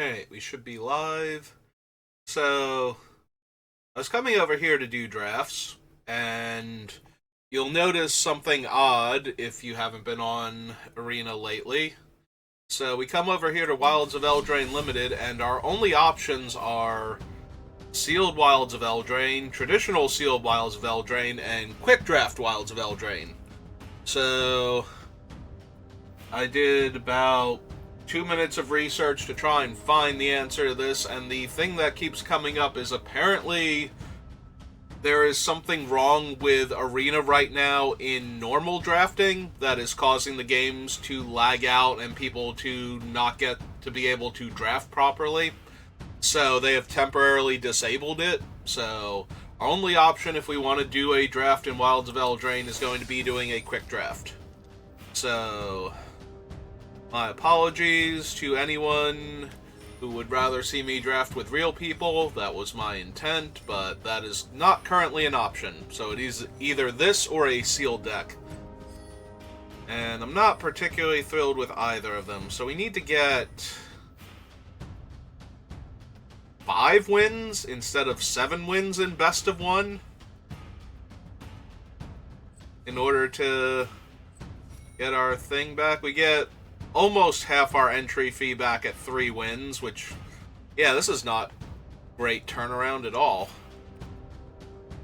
Alright, we should be live. So, I was coming over here to do drafts, and you'll notice something odd if you haven't been on Arena lately. So, we come over here to Wilds of Eldraine Limited, and our only options are Sealed Wilds of Eldraine, Traditional Sealed Wilds of Eldraine, and Quick Draft Wilds of Eldraine. So, I did about 2 minutes of research to try and find the answer to this, and the thing that keeps coming up is apparently there is something wrong with Arena right now in normal drafting that is causing the games to lag out and people to not get to be able to draft properly. So they have temporarily disabled it. So our only option if we want to do a draft in Wilds of Eldraine is going to be doing a quick draft. So my apologies to anyone who would rather see me draft with real people. That was my intent, but that is not currently an option. So it is either this or a sealed deck. And I'm not particularly thrilled with either of them. So we need to get 5 wins instead of 7 wins in best of 1 in order to get our thing back. We get almost half our entry fee back at 3 wins, which, yeah, this is not great turnaround at all.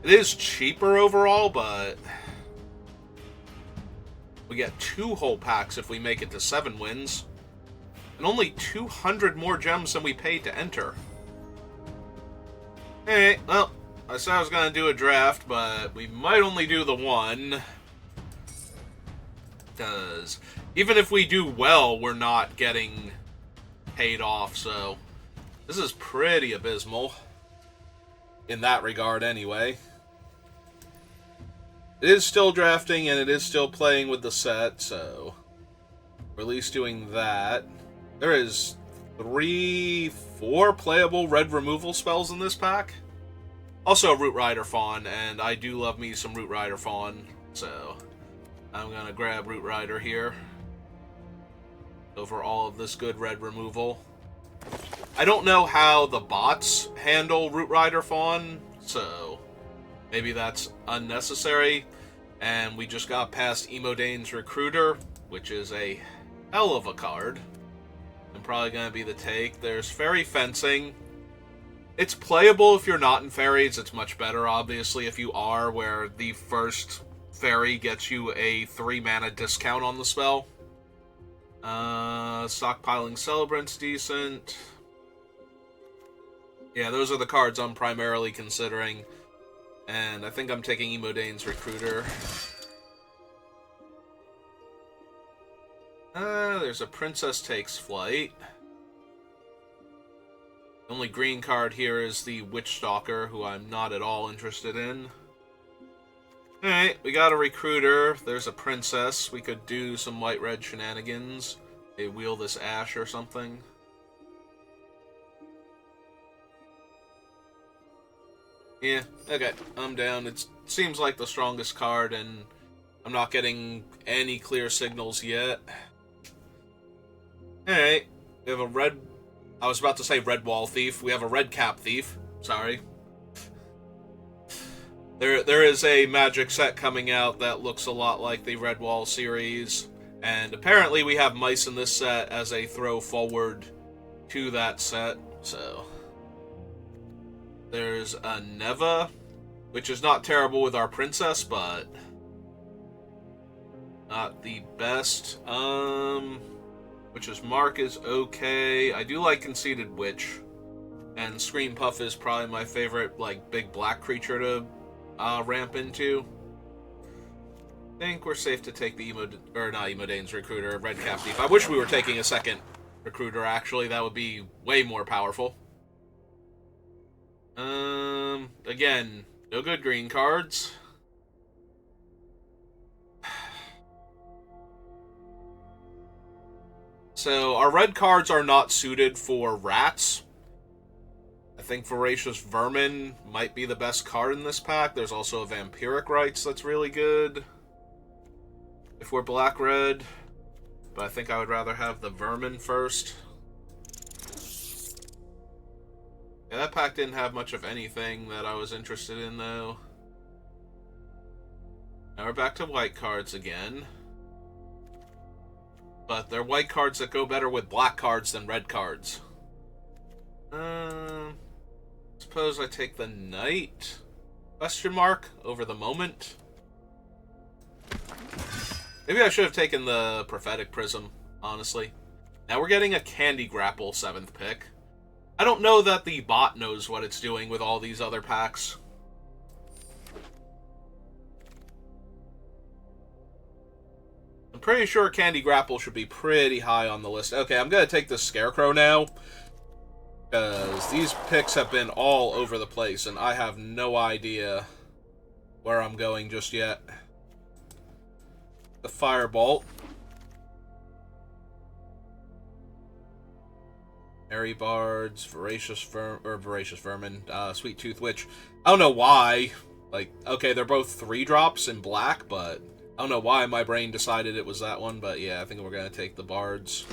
It is cheaper overall, but we get 2 whole packs if we make it to 7 wins, and only 200 more gems than we paid to enter. Hey, well, I said I was going to do a draft, but we might only do the one, because even if we do well, we're not getting paid off, so this is pretty abysmal in that regard anyway. It is still drafting and it is still playing with the set, so we're at least doing that. There is 4 playable red removal spells in this pack. Also Root Rider Fawn, and I do love me some Root Rider Fawn, so I'm gonna grab Root Rider here over all of this good red removal. I don't know how the bots handle Root Rider Fawn, so maybe that's unnecessary. And we just got past Emodane's Recruiter, which is a hell of a card. And probably going to be the take. There's Fairy Fencing. It's playable if you're not in Fairies. It's much better, obviously, if you are, where the first Fairy gets you a 3 mana discount on the spell. Stockpiling Celebrant's decent. Yeah, those are the cards I'm primarily considering. And I think I'm taking Emodane's Recruiter. There's a Princess Takes Flight. The only green card here is the Witch Stalker, who I'm not at all interested in. Alright, we got a Recruiter. There's a Princess. We could do some white-red shenanigans. They wheel this Ash or something. Yeah, okay, I'm down. It seems like the strongest card, and I'm not getting any clear signals yet. Alright, we have a red... I was about to say Red Wall Thief. We have a Red Cap Thief. Sorry. There is a Magic set coming out that looks a lot like the Red Wall series, and apparently we have mice in this set as a throw forward to that set, so... There's a Neva, which is not terrible with our Princess, but not the best. Witch's Mark is okay. I do like Conceited Witch, and Scream Puff is probably my favorite, like, big black creature to ramp into. I think we're safe to take the not Emodane's Recruiter, Red Cap Thief. I wish we were taking a second Recruiter, actually. That would be way more powerful. Again, no good green cards. So, our red cards are not suited for rats. I think Voracious Vermin might be the best card in this pack. There's also a Vampiric Rites that's really good if we're black-red. But I think I would rather have the Vermin first. Yeah, that pack didn't have much of anything that I was interested in, though. Now we're back to white cards again. But they're white cards that go better with black cards than red cards. Suppose I take the Knight? Question mark over the Moment. Maybe I should have taken the Prophetic Prism, honestly. Now we're getting a Candy Grapple 7th pick. I don't know that the bot knows what it's doing with all these other packs. I'm pretty sure Candy Grapple should be pretty high on the list. Okay, I'm going to take the Scarecrow now, because these picks have been all over the place, and I have no idea where I'm going just yet. The Firebolt. Airy Bards, Voracious Vermin, Sweet Tooth Witch. I don't know why. Like, okay, they're both 3-drops in black, but I don't know why my brain decided it was that one, but yeah, I think we're going to take the Bards.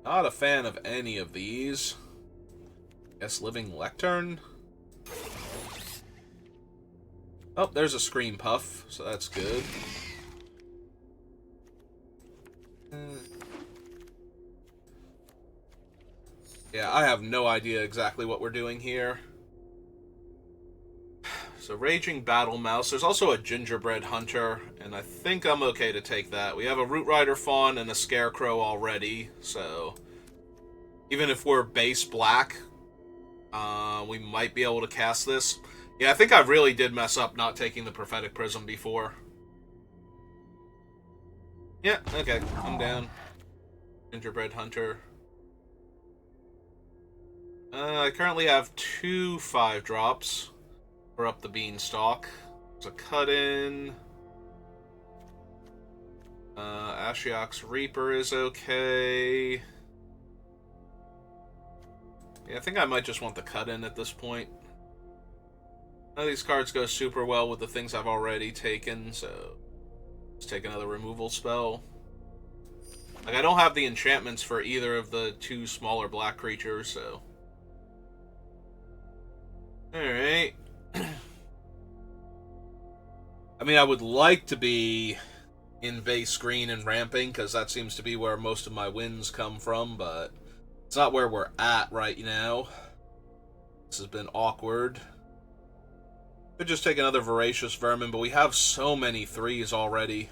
Not a fan of any of these. Guess Living Lectern? Oh, there's a Scream Puff, so that's good. Yeah, I have no idea exactly what we're doing here. So, Raging Battle Mouse. There's also a Gingerbread Hunter, and I think I'm okay to take that. We have a Root Rider Fawn and a Scarecrow already, so even if we're base black, we might be able to cast this. Yeah, I think I really did mess up not taking the Prophetic Prism before. Yeah, okay, I'm down. Gingerbread Hunter. I currently have 2 5-drops. For up the Beanstalk. There's a Cut-In. Ashiok's Reaper is okay. Yeah, I think I might just want the Cut-In at this point. None of these cards go super well with the things I've already taken, so let's take another removal spell. Like, I don't have the enchantments for either of the 2 smaller black creatures, so... Alright. I mean, I would like to be in base green and ramping, because that seems to be where most of my wins come from, but it's not where we're at right now. This has been awkward. Could just take another Voracious Vermin, but we have so many 3s already.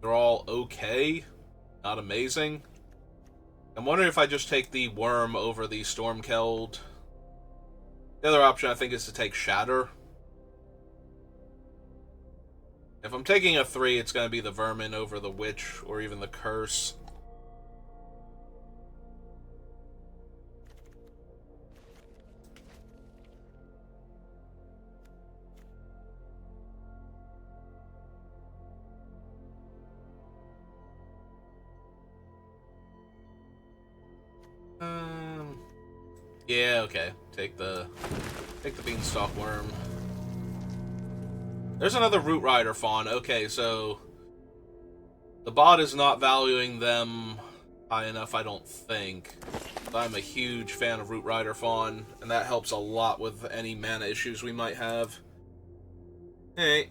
They're all okay, not amazing. I'm wondering if I just take the Worm over the Stormkeld. The other option, I think, is to take Shatter. If I'm taking a 3, it's going to be the Vermin over the Witch, or even the Curse. Yeah, okay. Take the Beanstalk Worm. There's another Root Rider Fawn. Okay, so the bot is not valuing them high enough, I don't think. But I'm a huge fan of Root Rider Fawn, and that helps a lot with any mana issues we might have. Hey,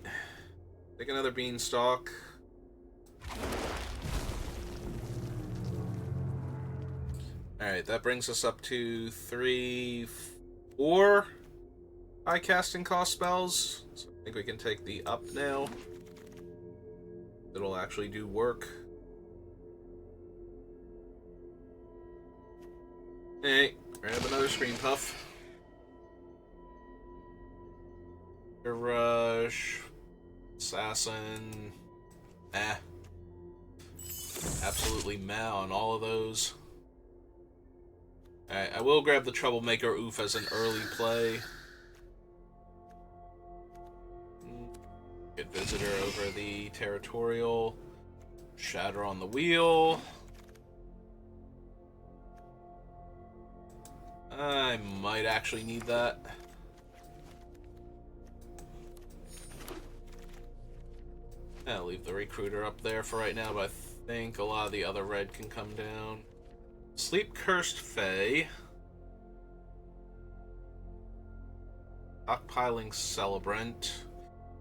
take another Beanstalk. Alright, that brings us up to 3, 4 high casting cost spells. So I think we can take the up now. It'll actually do work. Hey, grab another Scream Puff. Rush. Assassin. Absolutely meh on all of those. Alright, I will grab the Troublemaker Oof as an early play. Get Visitor over the Territorial. Shatter on the wheel. I might actually need that. I'll leave the Recruiter up there for right now, but I think a lot of the other red can come down. Sleep Cursed Fae. Stockpiling Celebrant.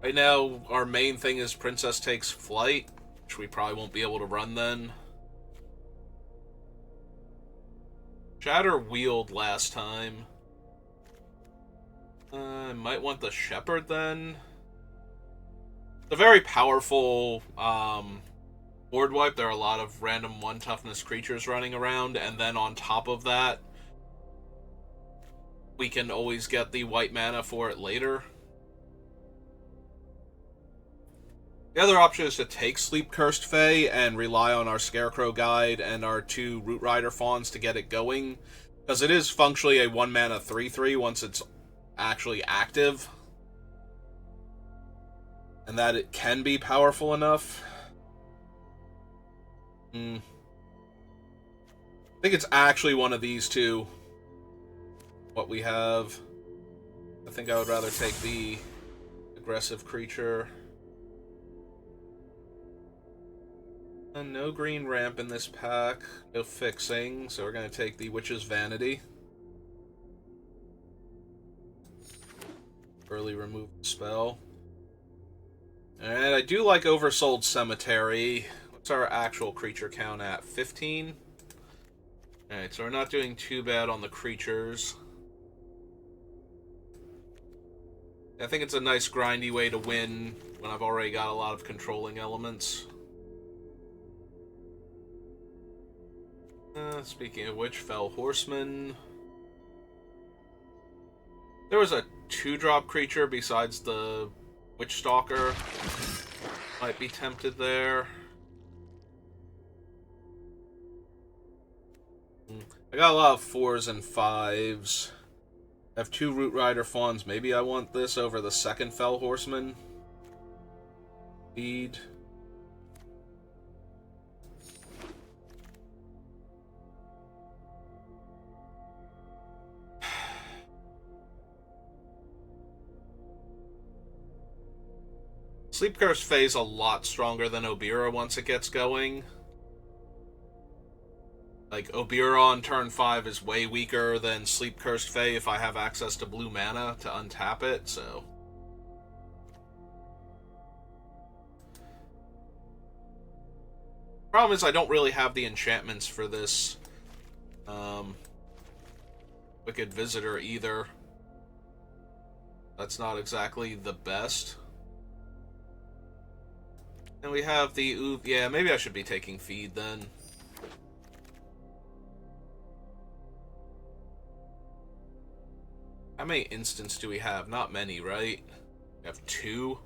Right now, our main thing is Princess Takes Flight, which we probably won't be able to run then. Shatter Wield last time. I might want the Shepherd then. It's a very powerful board wipe. There are a lot of random 1 toughness creatures running around, and then on top of that, we can always get the white mana for it later. The other option is to take Sleep Cursed Fae and rely on our Scarecrow Guide and our 2 Root Rider Fawns to get it going, because it is functionally a 1 mana 3/3 once it's actually active, and that it can be powerful enough. I think it's actually one of these two. What we have. I think I would rather take the aggressive creature. And no green ramp in this pack. No fixing, so we're going to take the Witch's Vanity. Early remove the spell. And I do like Oversold Cemetery. What's our actual creature count at? 15? Alright, so we're not doing too bad on the creatures. I think it's a nice grindy way to win when I've already got a lot of controlling elements. Speaking of which, Fell Horseman. There was a 2-drop creature besides the Witch Stalker. Might be tempted there. I got a lot of 4s and 5s. I have 2 Root Rider Fawns. Maybe I want this over the second Fell Horseman. Speed. Sleep Cursed Fae is a lot stronger than Obira once it gets going. Like, Obira on turn 5 is way weaker than Sleep Cursed Fae if I have access to blue mana to untap it, so... Problem is I don't really have the enchantments for this Wicked Visitor either. That's not exactly the best. And we have the... Yeah, maybe I should be taking Feed then. How many instants do we have? Not many, right? We have 2.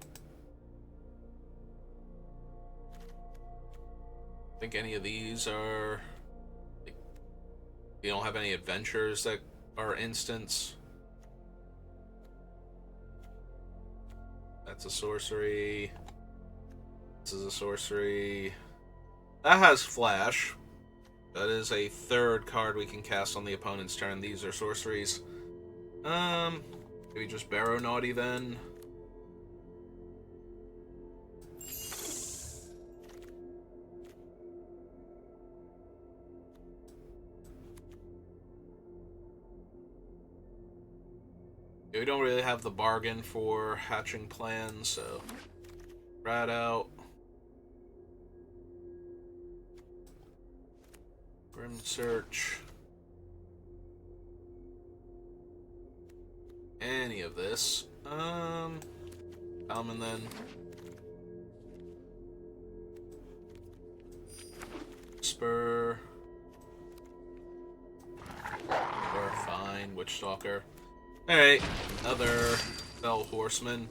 I think any of these are... Like, we don't have any adventures that are instants. That's a sorcery. This is a sorcery. That has Flash. That is a 3rd card we can cast on the opponent's turn. These are sorceries. Maybe just Barrow Naughty then. Yeah, we don't really have the bargain for hatching plans, so rat out. Grim Search. Any of this. Common then. Spur. Or fine. Witch Stalker. Alright, another Fell Horseman.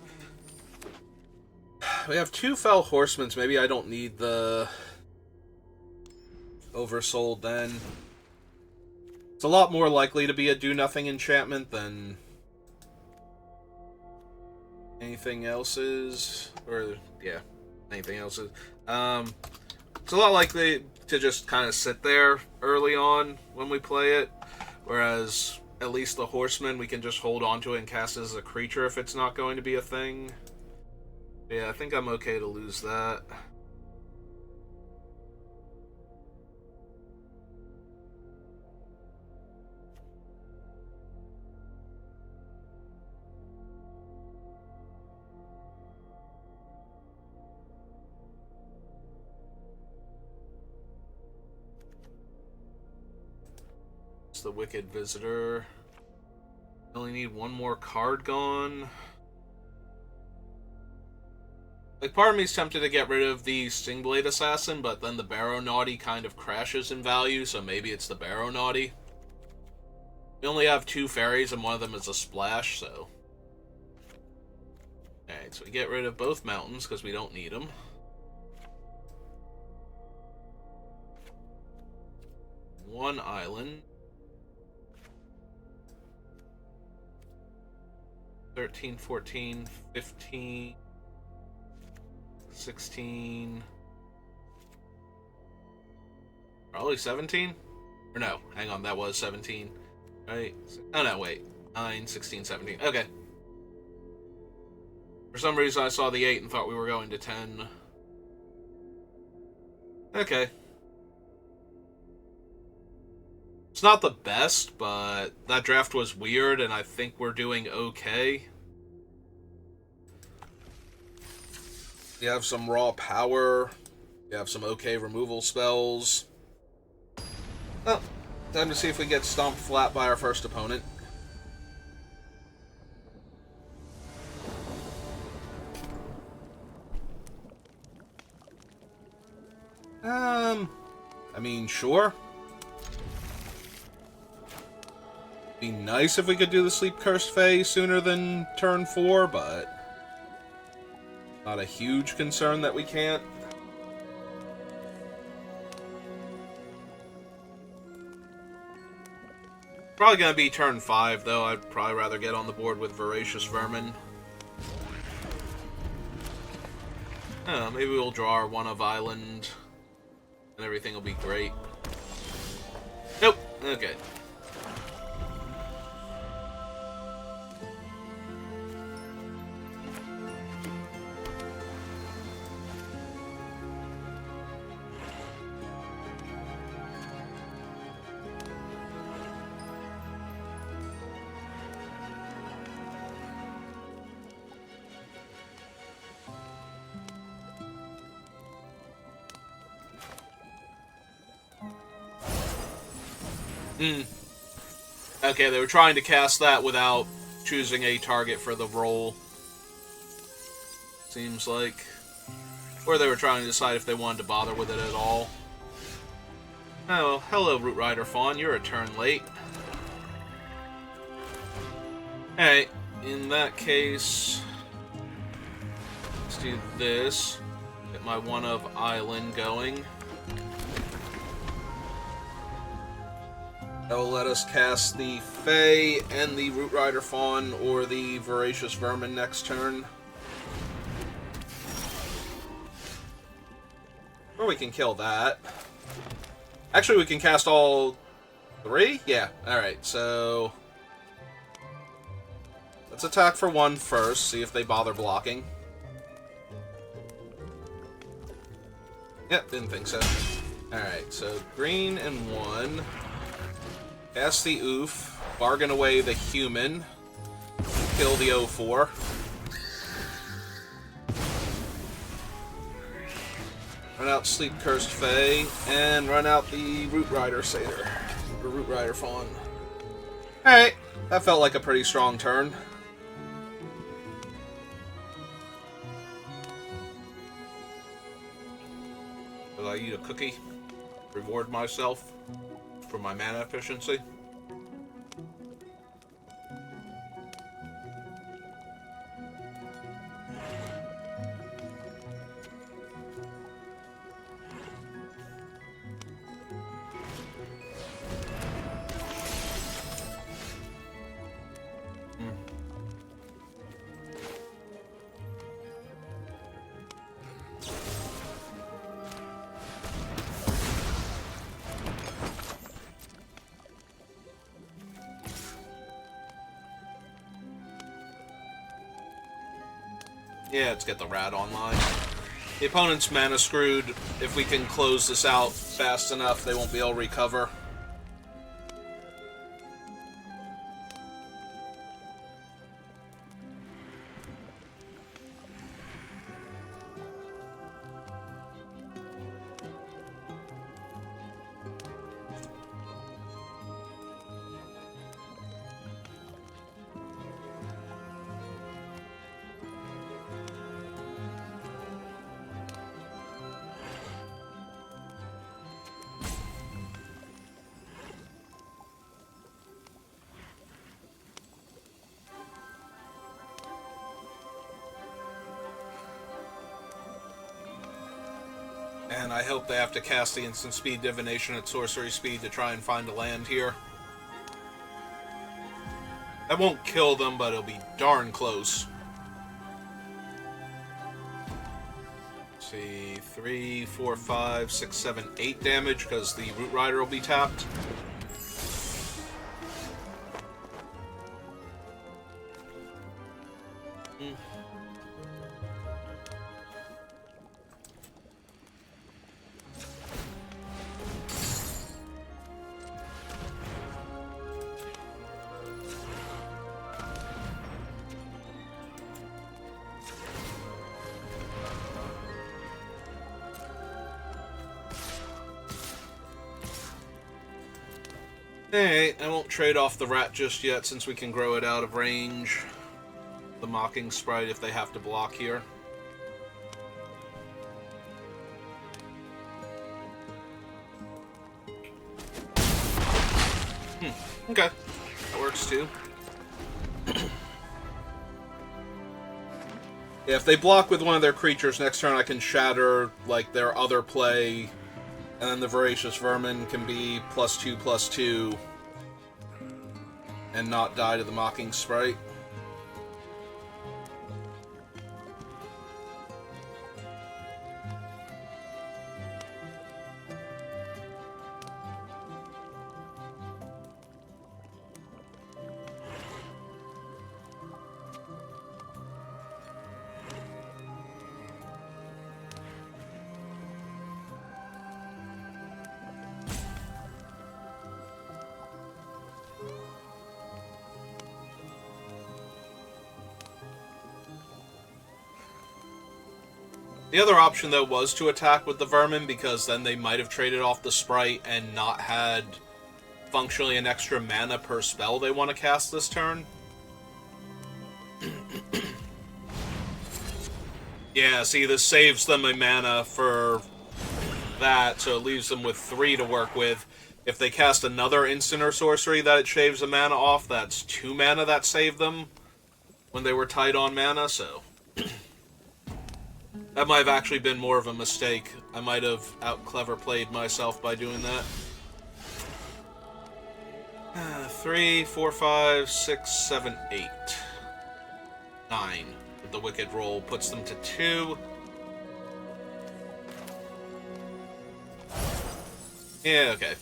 We have 2 Fell Horsemans. Maybe I don't need the Oversold then. It's a lot more likely to be a do-nothing enchantment than anything else is. Or, yeah, anything else is. It's a lot likely to just kind of sit there early on when we play it. Whereas, at least the Horseman, we can just hold on to it and cast it as a creature if it's not going to be a thing. Yeah, I think I'm okay to lose that. It's the Wicked Visitor. Only need one more card gone. Like, part of me's tempted to get rid of the Stingblade Assassin, but then the Baronaughty kind of crashes in value, so maybe it's the Baronaughty. We only have 2 fairies, and one of them is a splash, so... Alright, so we get rid of both mountains, because we don't need them. One island. 13, 14, 15... 16... Probably 17? Or no, hang on, that was 17. Right? Oh no, wait. 9, 16, 17. Okay. For some reason I saw the 8 and thought we were going to 10. Okay. It's not the best, but that draft was weird, and I think we're doing okay. You have some raw power. You have some okay removal spells. Well, time to see if we get stomped flat by our first opponent. I mean, sure. Be nice if we could do the Sleep Cursed Fae sooner than turn 4, but not a huge concern that we can't. Probably gonna be turn 5, though. I'd probably rather get on the board with Voracious Vermin. Maybe we'll draw our one of Island, and everything will be great. Nope. Okay. Okay, they were trying to cast that without choosing a target for the roll. Seems like. Or they were trying to decide if they wanted to bother with it at all. Oh, hello, Root Rider Fawn. You're a turn late. Alright, in that case, let's do this. Get my one of Island going. That will let us cast the Fae and the Root Rider Fawn or the Voracious Vermin next turn. Or we can kill that. Actually, we can cast all 3? Yeah, alright, so... let's attack for 1 first, see if they bother blocking. Yep, didn't think so. Alright, so green and 1... Cast the Oof, bargain away the human, kill the 0-4. Run out Sleep Cursed Fae, and run out the Root Rider Satyr, or Root Rider Fawn. Alright, that felt like a pretty strong turn. Will I eat a cookie? Reward myself for my mana efficiency. Yeah, let's get the rat online. The opponent's mana screwed. If we can close this out fast enough, they won't be able to recover. And I hope they have to cast the instant speed divination at sorcery speed to try and find a land here. That won't kill them, but it'll be darn close. Let's see, 3, 4, 5, 6, 7, 8 damage, because the Root Rider will be tapped. Alright, I won't trade off the rat just yet since we can grow it out of range. The Mocking Sprite if they have to block here. Okay. That works too. Yeah, if they block with one of their creatures next turn, I can shatter, like, their other play. And then the Voracious Vermin can be +2/+2 and not die to the Mocking Sprite. The other option, though, was to attack with the Vermin, because then they might have traded off the Sprite and not had functionally an extra mana per spell they want to cast this turn. Yeah, see, this saves them a mana for that, so it leaves them with 3 to work with. If they cast another instant or sorcery that it shaves a mana off, that's 2 mana that saved them when they were tight on mana, so... That might have actually been more of a mistake. I might have out-clever played myself by doing that. 3, 4, 5, 6, 7, 8. 9. With the Wicked roll puts them to 2. Yeah, okay.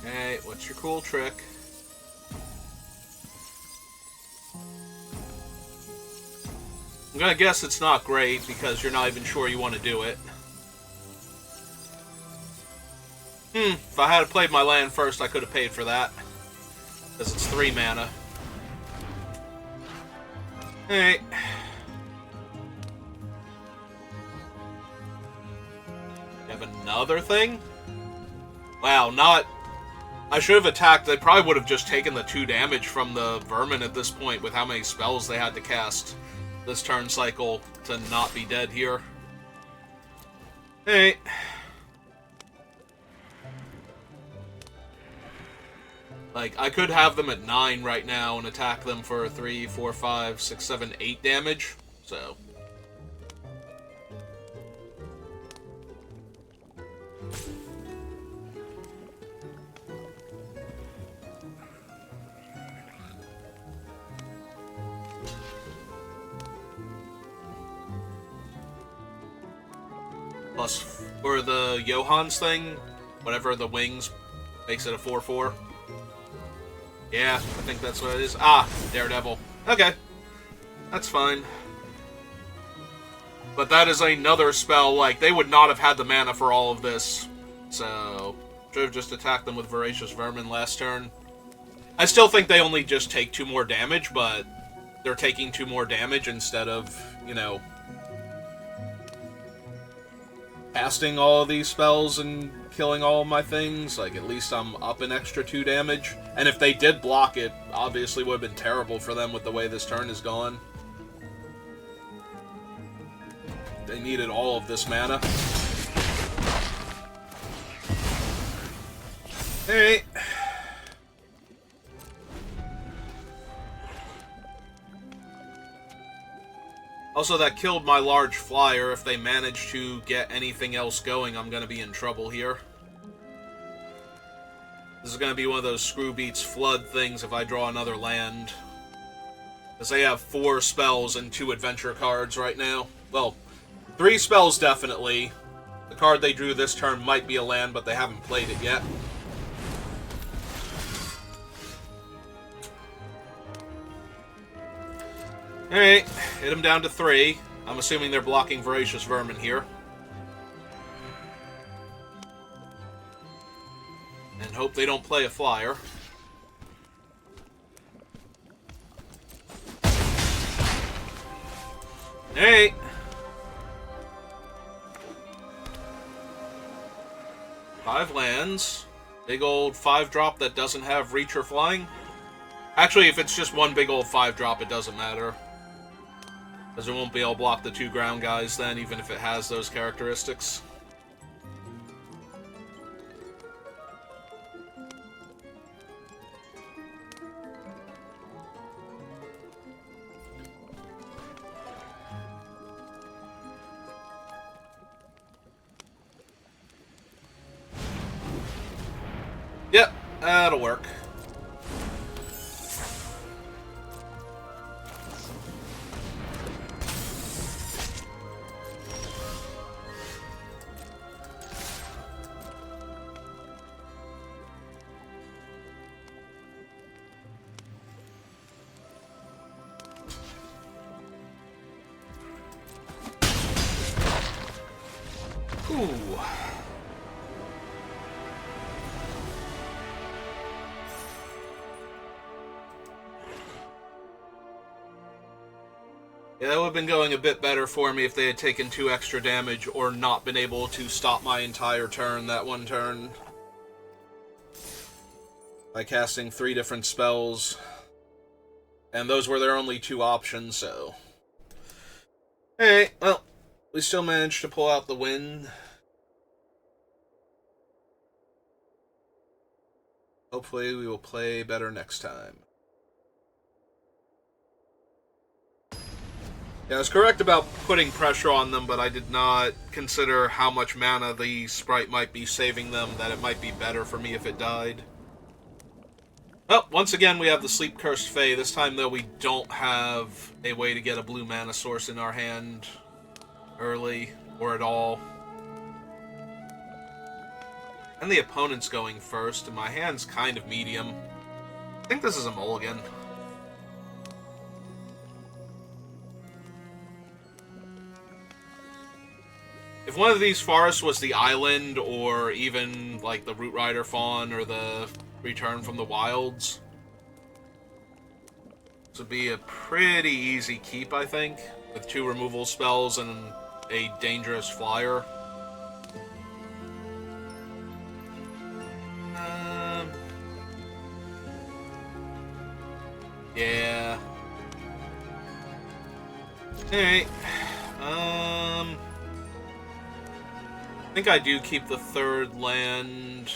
Hey, what's your cool trick? I'm gonna guess it's not great, because you're not even sure you want to do it. If I had played my land first, I could have paid for that. Because it's 3 mana. Alright. You have another thing? Wow, not... I should have attacked. They probably would have just taken the 2 damage from the Vermin at this point with how many spells they had to cast this turn cycle to not be dead here. Hey. Like, I could have them at 9 right now and attack them for 3, 4, 5, 6, 7, 8 damage. So... Plus, for the Johann's thing, whatever the wings makes it a 4/4. Yeah, I think that's what it is. Ah, Daredevil. Okay. That's fine. But that is another spell, like, they would not have had the mana for all of this. So, Should have just attacked them with Voracious Vermin last turn. I still think they only just take 2 more damage, but they're taking 2 more damage instead of, you know, casting all of these spells and killing all of my things. Like, at least I'm up an extra 2 damage. And if they did block it, obviously would have been terrible for them with the way this turn is gone. They needed all of this mana. Alright. Also, that killed my large flyer. If they manage to get anything else going, I'm going to be in trouble here. This is going to be one of those screw beats flood things if I draw another land. Because they have 4 spells and 2 adventure cards right now. Well, 3 spells definitely. The card they drew this turn might be a land, but they haven't played it yet. Alright, hit him down to 3. I'm assuming they're blocking Voracious Vermin here. And hope they don't play a flyer. Alright. Five lands. Big old 5-drop that doesn't have reach or flying. Actually, if it's just one big old 5-drop, it doesn't matter. Because it won't be able to block the 2 ground guys then, even if it has those characteristics. Yep, that'll work. Ooh. Yeah, that would have been going a bit better for me if they had taken 2 extra damage or not been able to stop my entire turn that one turn. By casting 3 different spells. And those were their only 2 options, so... Alright, well, we still managed to pull out the win. Hopefully we will play better next time. Yeah, I was correct about putting pressure on them, but I did not consider how much mana the sprite might be saving them, that it might be better for me if it died. Well, once again, we have the Sleep-Cursed Fae. This time, though, we don't have a way to get a blue mana source in our hand early, or at all. And the opponent's going first, and my hand's kind of medium. I think this is a mulligan. If one of these forests was the island, or even, like, the Root Rider Fawn, or the Return from the Wilds, this would be a pretty easy keep, I think, with 2 removal spells and a dangerous flyer. Yeah. Alright. I think I do keep the 3rd land.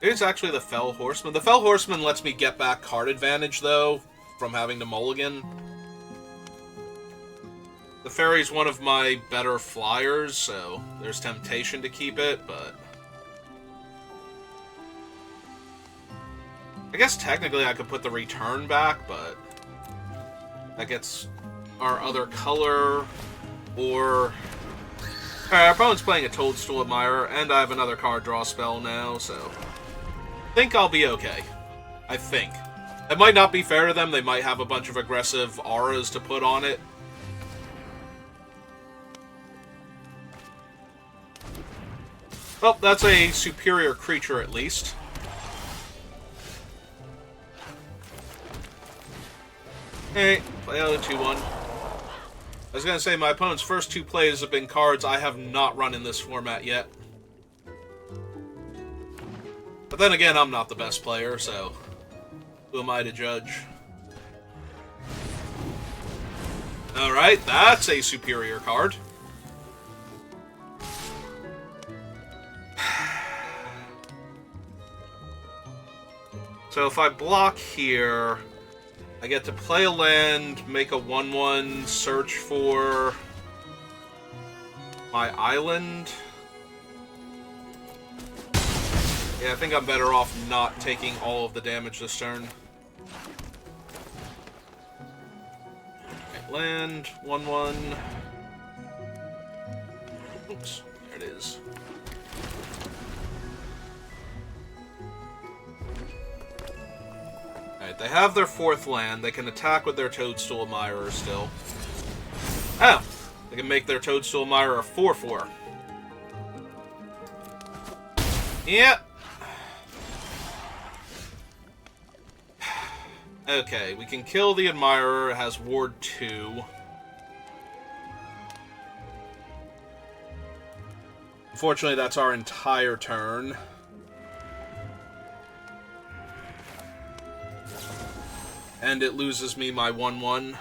It's actually the Fell Horseman. The Fell Horseman lets me get back card advantage, though, from having to mulligan. The Fairy's one of my better flyers, so there's temptation to keep it, but... I guess technically I could put the Return back, but... that gets our other color, or... Alright, our opponent's playing a Toadstool Admirer, and I have another card draw spell now, so... I think I'll be okay. I think. It might not be fair to them, they might have a bunch of aggressive auras to put on it. Well, that's a superior creature at least. Hey, play out a 2-1. I was going to say, my opponent's first 2 plays have been cards I have not run in this format yet. But then again, I'm not the best player, so who am I to judge? Alright, that's a superior card. So if I block here, I get to play a land, make a 1/1, search for my island. Yeah, I think I'm better off not taking all of the damage this turn. Okay, land, 1/1. Oops, there it is. Alright, they have their 4th land. They can attack with their Toadstool Admirer still. Oh! They can make their Toadstool Admirer a 4/4. Yep. Okay, we can kill the Admirer. It has Ward 2. Unfortunately, that's our entire turn. And it loses me my 1/1.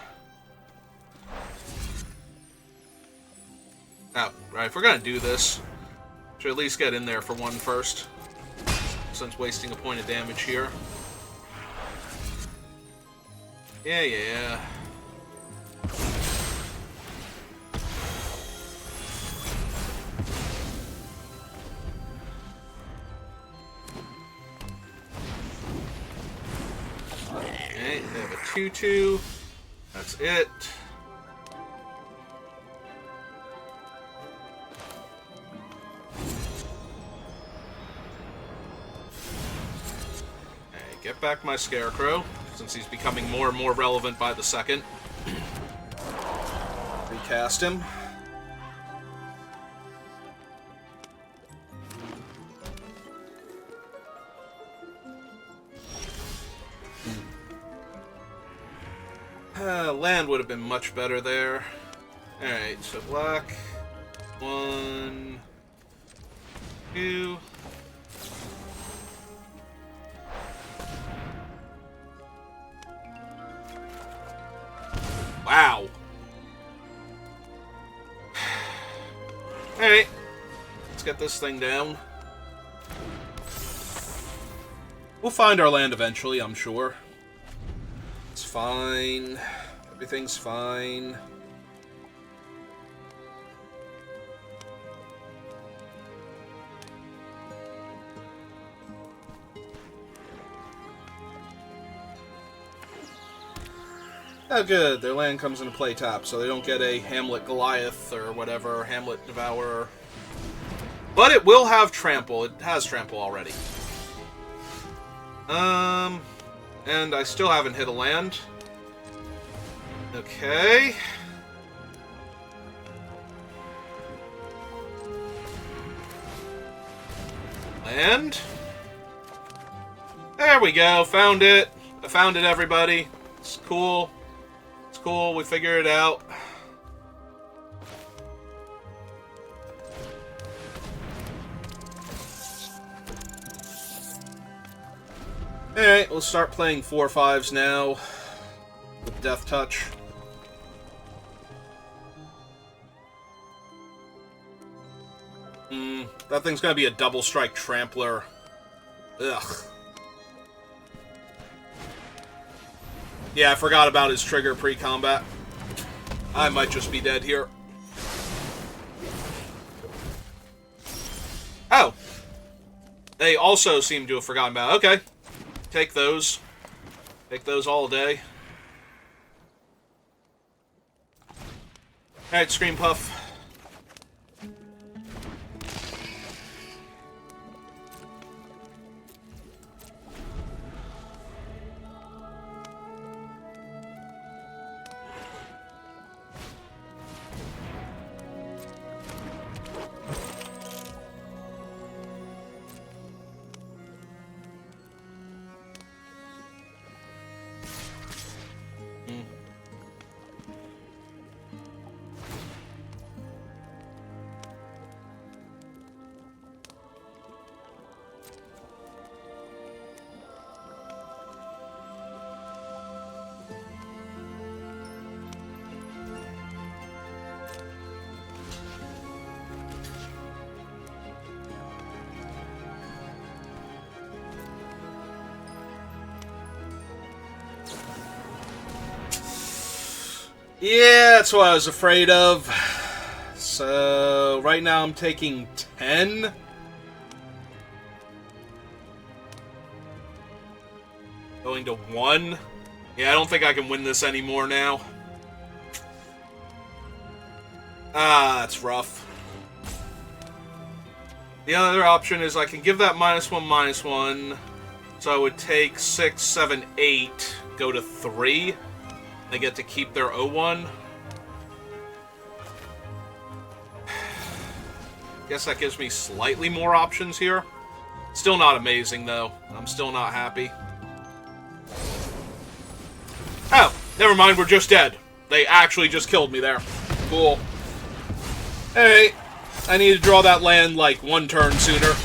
Oh, right, if we're gonna do this, should at least get in there for 1 first. Since wasting a point of damage here. Yeah. Okay, they have a 2/2. That's it. Okay, get back my Scarecrow, since he's becoming more and more relevant by the second. Recast him. Land would have been much better there. Alright, so black. 1, 2. Wow. Alright. Let's get this thing down. We'll find our land eventually, I'm sure. It's fine. Everything's fine. Oh, good. Their land comes into play tap, so they don't get a Hamlet Goliath or whatever, Hamlet Devourer. But it will have Trample. It has Trample already. And I still haven't hit a land. Okay. Land. There we go. Found it. I found it, everybody. It's cool. It's cool. We figured it out. Alright, we'll start playing 4/5s now. With Death Touch. That thing's gonna be a double strike trampler. Ugh. Yeah, I forgot about his trigger pre-combat. I might just be dead here. Oh. They also seem to have forgotten about it. Okay. Take those. Take those all day. Alright, Scream Puff. Yeah, that's what I was afraid of. So, right now I'm taking 10. Going to 1. Yeah, I don't think I can win this anymore now. Ah, that's rough. The other option is I can give that -1/-1. So I would take 6, 7, 8, go to 3. They get to keep their 0-1. Guess that gives me slightly more options here. Still not amazing, though. I'm still not happy. Oh, never mind, we're just dead. They actually just killed me there. Cool. Hey, I need to draw that land, like, 1 turn sooner.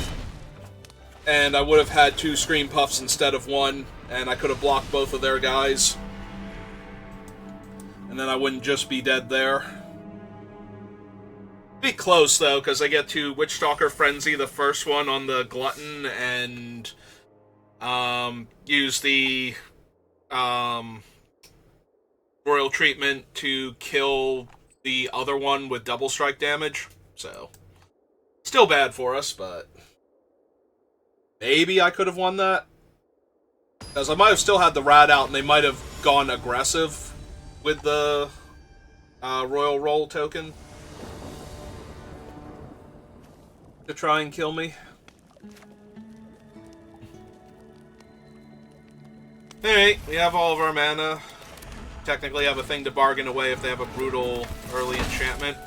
And I would have had 2 Scream Puffs instead of 1, and I could have blocked both of their guys. And then I wouldn't just be dead there. Be close, though, because I get to Witchstalker Frenzy, the first one on the Glutton, and use the Royal Treatment to kill the other one with double strike damage. So, still bad for us, but maybe I could have won that. Because I might have still had the Rat out, and they might have gone aggressive with the Royal Roll token to try and kill me. Alright, we have all of our mana. Technically have a thing to bargain away if they have a brutal early enchantment.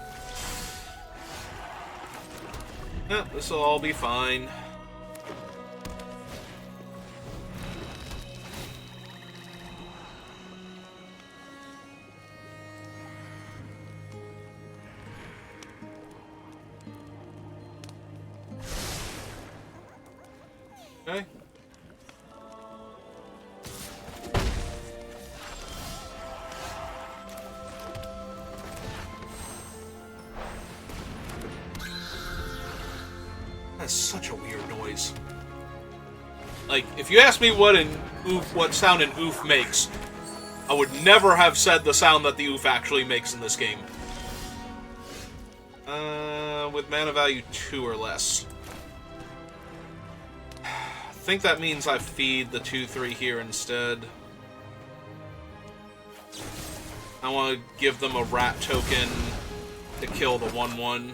Yeah, this will all be fine. Okay. That's such a weird noise. Like, if you ask me what sound an oof makes, I would never have said the sound that the oof actually makes in this game. With mana value 2 or less. I think that means I feed the 2/3 here instead. I want to give them a rat token to kill the 1/1.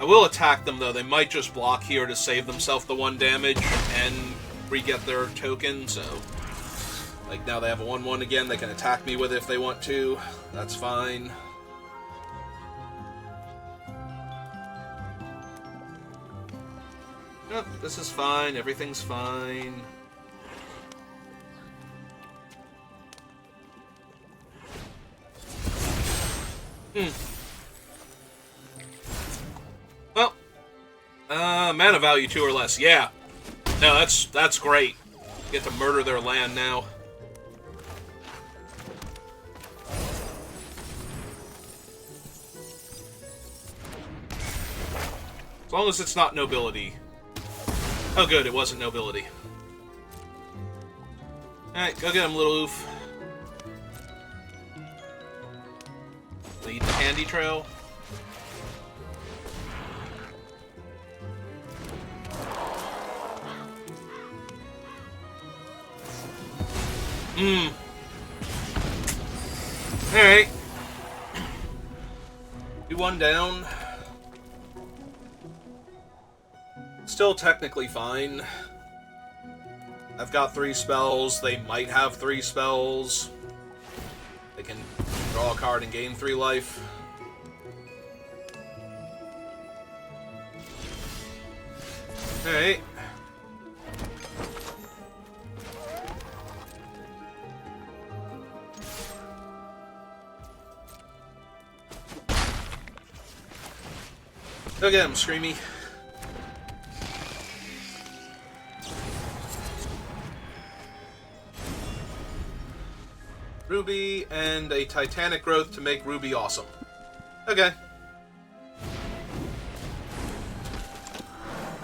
I will attack them, though. They might just block here to save themselves the 1 damage and re-get their token, so... Like, now they have a 1/1 again. They can attack me with it if they want to. That's fine. Yep, this is fine. Everything's fine. Well, mana value 2 or less. Yeah. No, that's great. Get to murder their land now. As long as it's not nobility. Oh good, it wasn't nobility. Alright, go get him, little oof. Lead the candy trail. Alright. Do 1 down. Still technically fine. I've got 3 spells. They might have 3 spells. They can draw a card and gain 3 life. Alright. Go get him, Screamy. Ruby and a Titanic Growth to make Ruby awesome. Okay.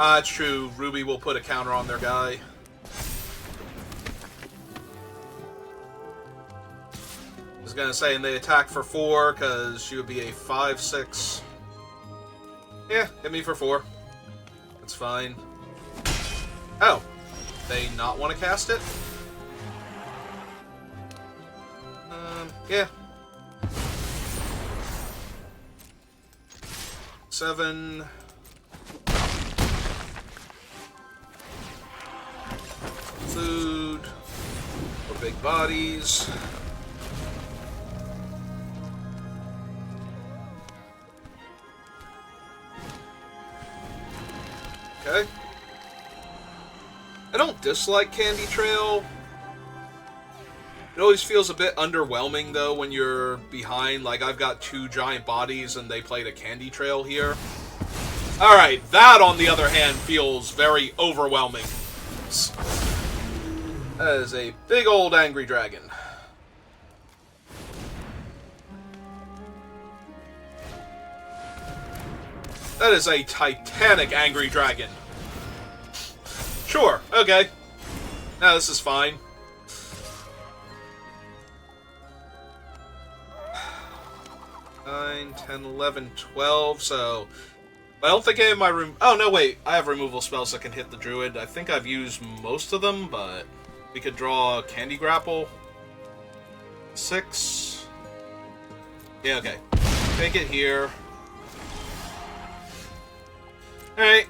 It's true. Ruby will put a counter on their guy. I was gonna say, and they attack for 4, because she would be a 5/6. Yeah, hit me for 4. That's fine. Oh. They not want to cast it? Yeah. 7. Food. For big bodies. Okay. I don't dislike Candy Trail. It always feels a bit underwhelming, though, when you're behind. Like, I've got 2 giant bodies, and they played a Candy Trail here. Alright, that, on the other hand, feels very overwhelming. That is a big old angry dragon. That is a titanic angry dragon. Sure, okay. Now this is fine. Nine, 10, 11, 12, so... I don't think any of my room... Oh, no, wait. I have removal spells that can hit the druid. I think I've used most of them, but... We could draw Candy Grapple. 6. Yeah, okay. Take it here. Alright.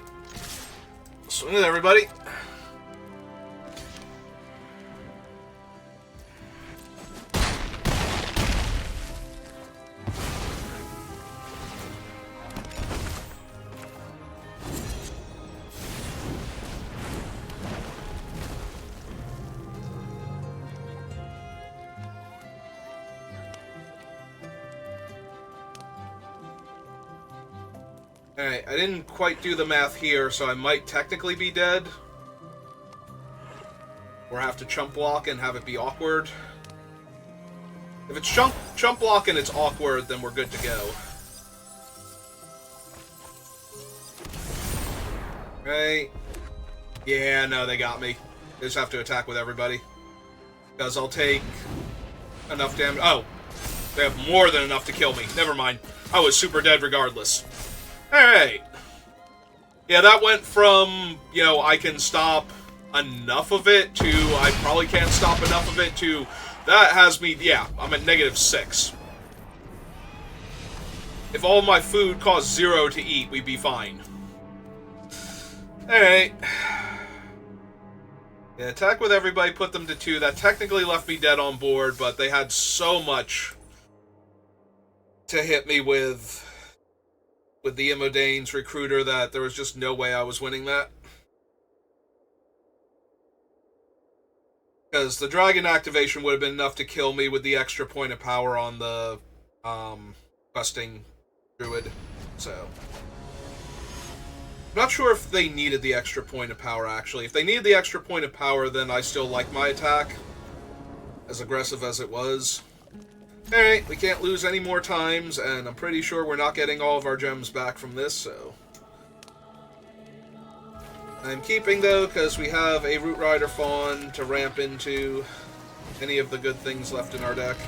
Swing with everybody. Alright, I didn't quite do the math here, so I might technically be dead. Or have to chump block and have it be awkward. If it's chump block and it's awkward, then we're good to go. Right. Yeah, no, they got me. They just have to attack with everybody. Because I'll take enough damage. Oh, they have more than enough to kill me. Never mind. I was super dead regardless. Alright. Yeah, that went from, you know, I can stop enough of it to I probably can't stop enough of it to that has me, yeah, I'm at -6. If all my food costs 0 to eat, we'd be fine. Alright. Yeah, attack with everybody, put them to 2. That technically left me dead on board, but they had so much to hit me with the Imodane's Recruiter that there was just no way I was winning that. Because the Dragon activation would have been enough to kill me with the extra point of power on the questing Druid. So I'm not sure if they needed the extra point of power, actually. If they needed the extra point of power, then I still like my attack, as aggressive as it was. Alright, we can't lose any more times, and I'm pretty sure we're not getting all of our gems back from this, so... I'm keeping, though, because we have a Root Rider Fawn to ramp into any of the good things left in our deck.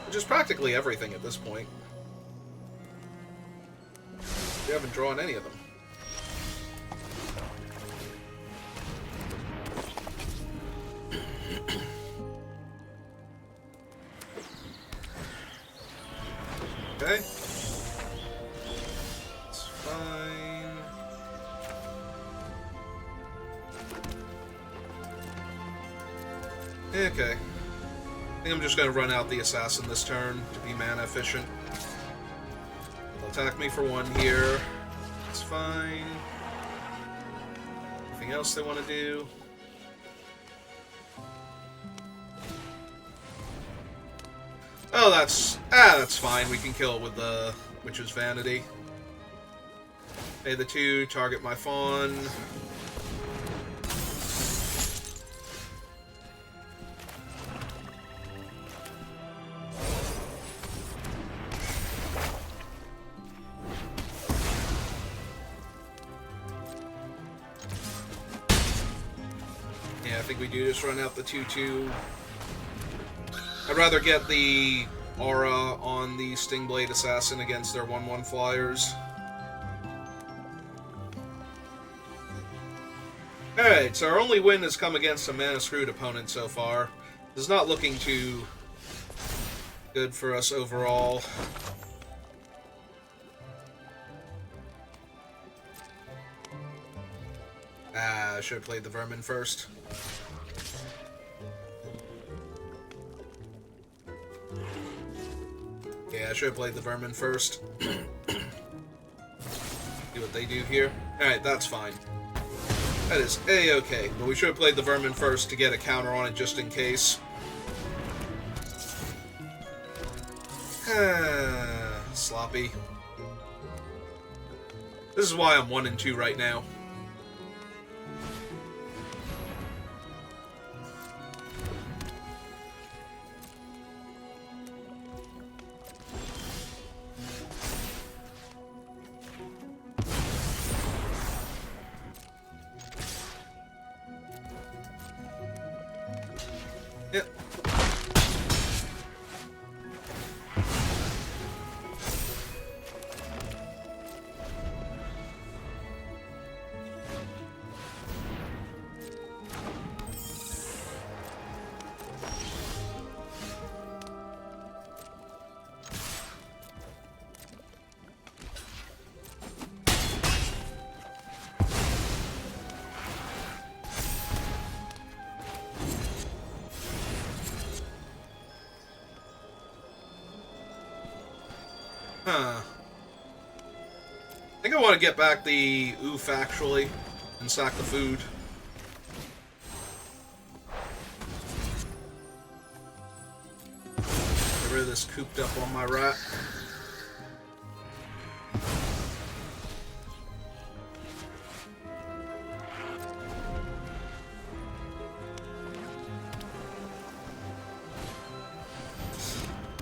Which is practically everything at this point. We haven't drawn any of them. Okay. It's fine. Okay. I think I'm just going to run out the Assassin this turn to be mana efficient. They'll attack me for 1 here. It's fine. Anything else they want to do? Oh, that's fine. We can kill it with the Witch's Vanity. Pay the 2, target my Fawn. Yeah, I think we do just run out the 2/2. I'd rather get the aura on the Stingblade Assassin against their 1/1 flyers. Alright, so our only win has come against a mana-screwed opponent so far. This is not looking too good for us overall. I should have played the Vermin first. Yeah, I should have played the Vermin first. See what they do here. Alright, that's fine. That is A-okay, but we should have played the Vermin first to get a counter on it just in case. Sloppy. This is why I'm 1-2 right now. Yep. Huh. I think I want to get back the oof, actually, and sack the food. Get rid of this cooped up on my rat.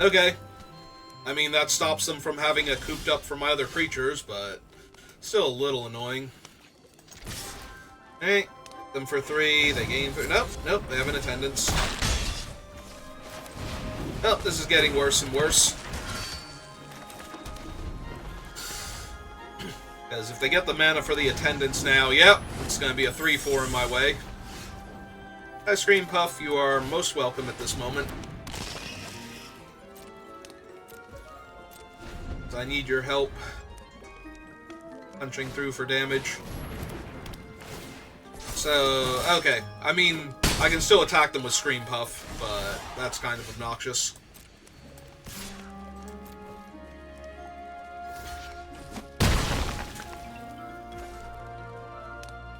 Okay. I mean, that stops them from having a cooped up for my other creatures, but still a little annoying. Hey, them for 3, they gain 3. Nope, nope, they have an attendance. Oh, this is getting worse and worse. Because if they get the mana for the attendance now, yep, it's going to be a 3/4 in my way. Ice Cream Puff, you are most welcome at this moment. I need your help punching through for damage. So, okay. I mean, I can still attack them with Scream Puff, but that's kind of obnoxious.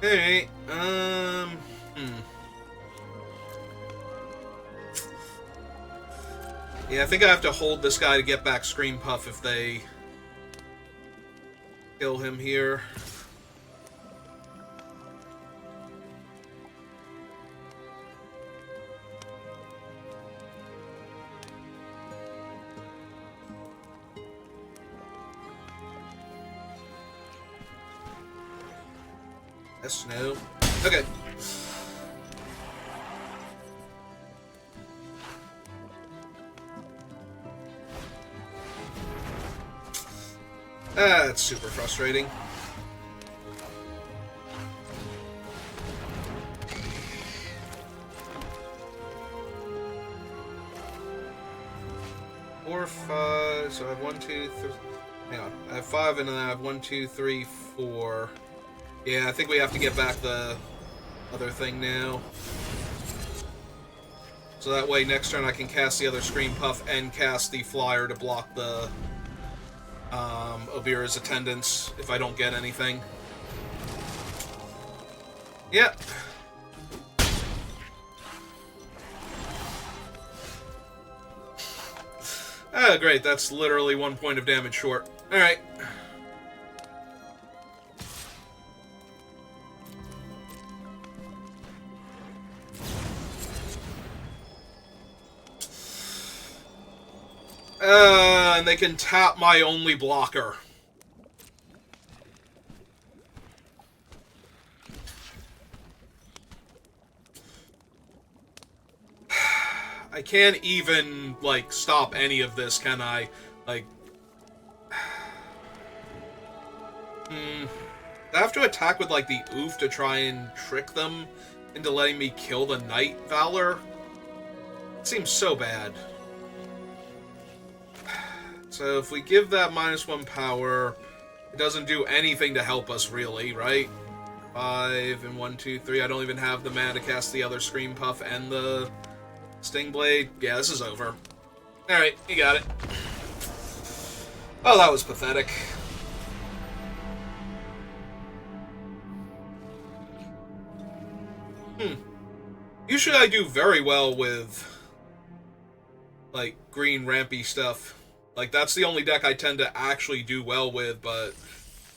Hey, Yeah, I think I have to hold this guy to get back Scream Puff if they kill him here. Yes, no. Okay. That's super frustrating. Four, 5. So I have 1, 2, 3. Hang on. I have 5, and then I have 1, 2, 3, 4. Yeah, I think we have to get back the other thing now. So that way, next turn I can cast the other Scream Puff and cast the Flyer to block the Obira's attendance if I don't get anything. Yep. Ah, great. That's literally 1 point of damage short. Alright. And they can tap my only blocker. I can't even, like, stop any of this, can I? Like... I have to attack with, like, the oof to try and trick them into letting me kill the Knight Valor. It seems so bad. So if we give that -1 power, it doesn't do anything to help us, really, right? 5 and 1, 2, 3. I don't even have the mana to cast the other Scream Puff and the Sting Blade. Yeah, this is over. Alright, you got it. Oh, that was pathetic. Usually I do very well with, like, green rampy stuff. Like, that's the only deck I tend to actually do well with, but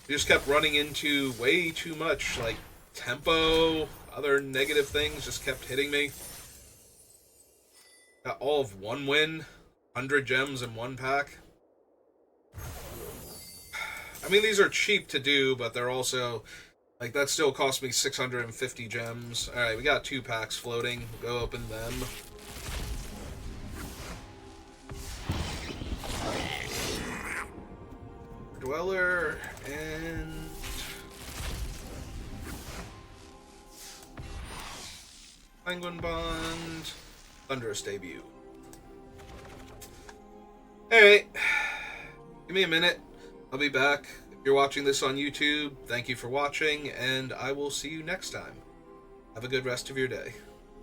I just kept running into way too much, like, tempo, other negative things just kept hitting me. Got all of 1 win, 100 gems in 1 pack. I mean, these are cheap to do, but they're also... Like, that still cost me 650 gems. Alright, we got 2 packs floating. We'll go open them. Dweller, and... Penguin Bond. Thunderous Debut. Alright. Give me a minute. I'll be back. If you're watching this on YouTube, thank you for watching, and I will see you next time. Have a good rest of your day.